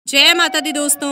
जय माता दी दोस्तों,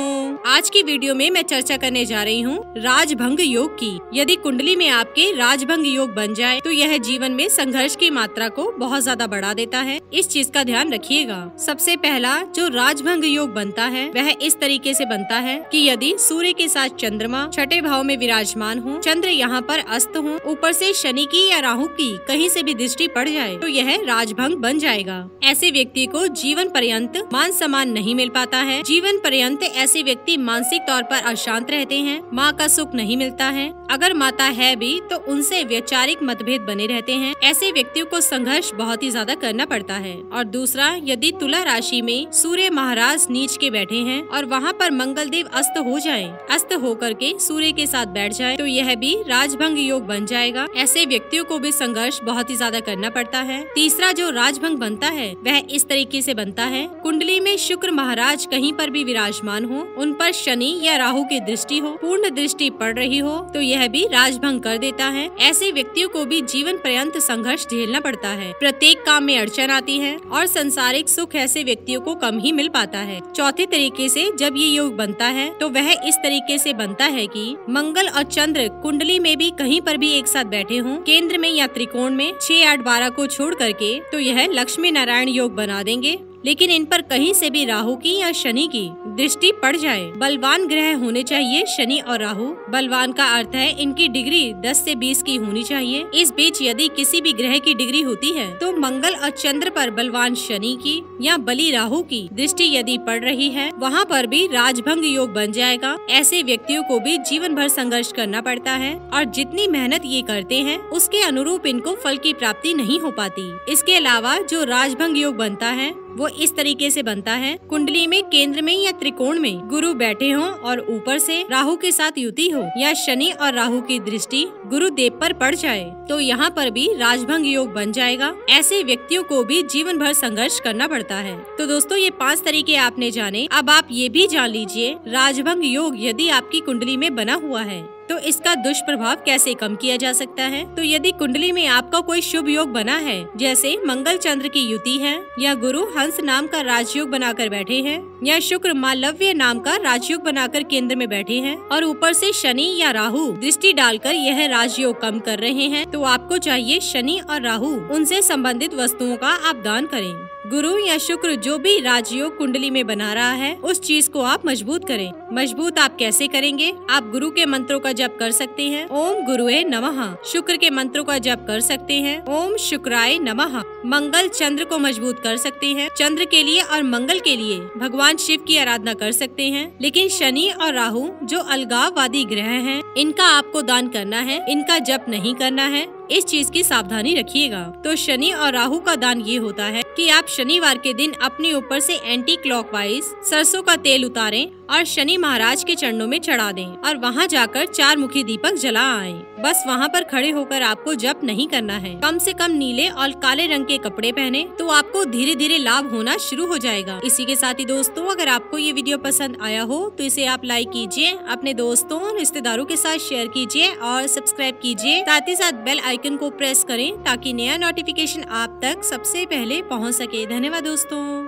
आज की वीडियो में मैं चर्चा करने जा रही हूँ राजभंग योग की। यदि कुंडली में आपके राजभंग योग बन जाए तो यह जीवन में संघर्ष की मात्रा को बहुत ज्यादा बढ़ा देता है। इस चीज का ध्यान रखिएगा। सबसे पहला जो राजभंग योग बनता है वह इस तरीके से बनता है कि यदि सूर्य के साथ चंद्रमा छठे भाव में विराजमान हो, चंद्र यहाँ पर अस्त हो, ऊपर से शनि की या राहु की कहीं से भी दृष्टि पड़ जाए तो यह राजभंग बन जाएगा। ऐसे व्यक्ति को जीवन पर्यंत मान सम्मान नहीं मिल पाता है। जीवन पर्यंत ऐसे व्यक्ति मानसिक तौर पर अशांत रहते हैं, माँ का सुख नहीं मिलता है। अगर माता है भी तो उनसे वैचारिक मतभेद बने रहते हैं। ऐसे व्यक्तियों को संघर्ष बहुत ही ज्यादा करना पड़ता है। और दूसरा, यदि तुला राशि में सूर्य महाराज नीच के बैठे हैं और वहाँ पर मंगल देव अस्त हो जाए, अस्त होकर के सूर्य के साथ बैठ जाए तो यह भी राजभंग योग बन जाएगा। ऐसे व्यक्तियों को भी संघर्ष बहुत ही ज्यादा करना पड़ता है। तीसरा जो राजभंग बनता है वह इस तरीके से बनता है, कुंडली में शुक्र महाराज कहीं पर भी विराजमान हो, उन पर शनि या राहु की दृष्टि हो, पूर्ण दृष्टि पड़ रही हो तो यह भी राजभंग कर देता है। ऐसे व्यक्तियों को भी जीवन पर्यंत संघर्ष झेलना पड़ता है। प्रत्येक काम में अड़चन आती है और संसारिक सुख ऐसे व्यक्तियों को कम ही मिल पाता है। चौथे तरीके से जब ये योग बनता है तो वह इस तरीके से बनता है कि मंगल और चंद्र कुंडली में भी कहीं पर भी एक साथ बैठे हों, केंद्र में या त्रिकोण में 6, 8, 12 को छोड़ करके, तो यह लक्ष्मी नारायण योग बना देंगे। लेकिन इन पर कहीं से भी राहु की या शनि की दृष्टि पड़ जाए। बलवान ग्रह होने चाहिए शनि और राहु। बलवान का अर्थ है इनकी डिग्री 10 से 20 की होनी चाहिए। इस बीच यदि किसी भी ग्रह की डिग्री होती है तो मंगल और चंद्र पर बलवान शनि की या बली राहु की दृष्टि यदि पड़ रही है, वहाँ पर भी राजभंग योग बन जाएगा। ऐसे व्यक्तियों को भी जीवन भर संघर्ष करना पड़ता है और जितनी मेहनत ये करते हैं उसके अनुरूप इनको फल की प्राप्ति नहीं हो पाती। इसके अलावा जो राजभंग योग बनता है वो इस तरीके से बनता है, कुंडली में केंद्र में या त्रिकोण में गुरु बैठे हों और ऊपर से राहु के साथ युति हो या शनि और राहु की दृष्टि गुरुदेव पर पड़ जाए तो यहाँ पर भी राजभंग योग बन जाएगा। ऐसे व्यक्तियों को भी जीवन भर संघर्ष करना पड़ता है। तो दोस्तों, ये 5 तरीके आपने जाने। अब आप ये भी जान लीजिए राजभंग योग यदि आपकी कुंडली में बना हुआ है तो इसका दुष्प्रभाव कैसे कम किया जा सकता है। तो यदि कुंडली में आपका कोई शुभ योग बना है, जैसे मंगल चंद्र की युति है या गुरु हंस नाम का राजयोग बनाकर बैठे हैं या शुक्र मालव्य नाम का राजयोग बनाकर केंद्र में बैठे हैं और ऊपर से शनि या राहु दृष्टि डालकर यह राजयोग कम कर रहे हैं, तो आपको चाहिए शनि और राहु उनसे संबंधित वस्तुओं का आप दान करें। गुरु या शुक्र जो भी राजयोग कुंडली में बना रहा है उस चीज को आप मजबूत करें। मजबूत आप कैसे करेंगे? आप गुरु के मंत्रों का जप कर सकते हैं, ओम गुरुए नमः। शुक्र के मंत्रों का जप कर सकते हैं, ओम शुक्राय नमः। मंगल चंद्र को मजबूत कर सकते हैं, चंद्र के लिए और मंगल के लिए भगवान शिव की आराधना कर सकते हैं। लेकिन शनि और राहु जो अलगाववादी ग्रह हैं, इनका आपको दान करना है, इनका जप नहीं करना है। इस चीज की सावधानी रखिएगा। तो शनि और राहु का दान ये होता है कि आप शनिवार के दिन अपने ऊपर से एंटी क्लॉकवाइज सरसों का तेल उतारें और शनि महाराज के चरणों में चढ़ा दें और वहाँ जाकर 4 मुखी दीपक जला आएं। बस वहाँ पर खड़े होकर आपको जप नहीं करना है। कम से कम नीले और काले रंग के कपड़े पहने तो आपको धीरे धीरे लाभ होना शुरू हो जाएगा। इसी के साथ ही दोस्तों, अगर आपको ये वीडियो पसंद आया हो तो इसे आप लाइक कीजिए, अपने दोस्तों और रिश्तेदारों के साथ शेयर कीजिए और सब्सक्राइब कीजिए। साथ ही साथ बेल आइकन को प्रेस करें ताकि नया नोटिफिकेशन आप तक सबसे पहले पहुँच सके। धन्यवाद दोस्तों।